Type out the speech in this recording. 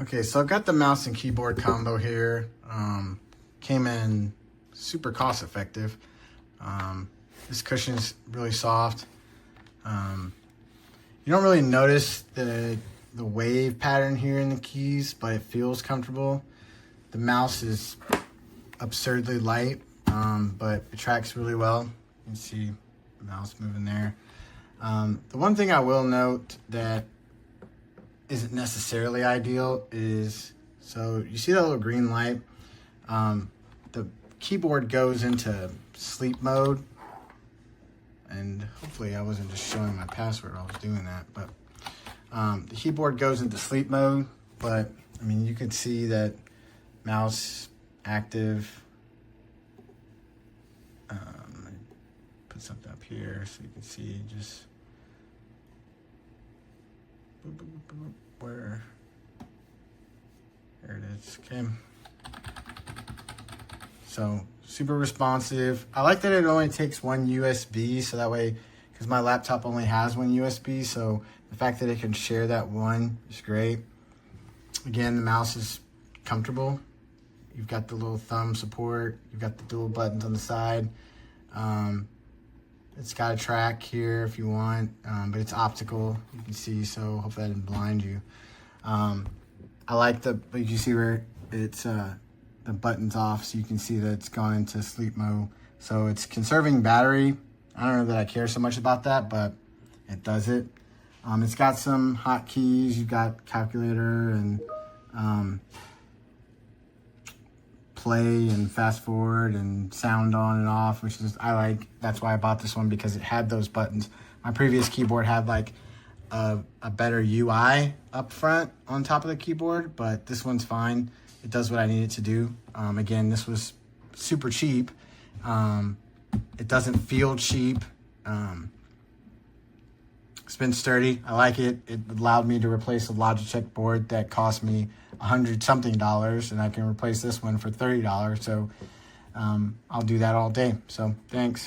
Okay, so I've got the mouse and keyboard combo here. Came in super cost effective. This cushion is really soft. You don't really notice the wave pattern here in the keys, but it feels comfortable. The mouse is absurdly light, but it tracks really well. You can see the mouse moving there. The one thing I will note that isn't necessarily ideal is, so you see that little green light? The keyboard goes into sleep mode, and hopefully I wasn't just showing my password while I was doing that, but the keyboard goes into sleep mode, but I mean, you can see that mouse active. Put something up here so you can see just where, there it is. Okay, so super responsive. I like that it only takes one USB, so that way, because my laptop only has one USB, so the fact that it can share that one is great. Again, the mouse is comfortable. You've got the little thumb support. You've got the dual buttons on the side. It's got a track here if you want, but it's optical, you can see, so hopefully I didn't blind you. I like you see where it's the button's off, so you can see that it's gone into sleep mode. So it's conserving battery. I don't know that I care so much about that, but it does it. It's got some hotkeys. You've got calculator and play and fast forward and sound on and off, which is, I like. That's why I bought this one, because it had those buttons. My previous keyboard had like a better UI up front on top of the keyboard, but this one's fine. It does what I need it to do. Again, this was super cheap. It doesn't feel cheap. It's been sturdy. I like it. It allowed me to replace a Logitech board that cost me $100-something, and I can replace this one for $30. So I'll do that all day. So thanks.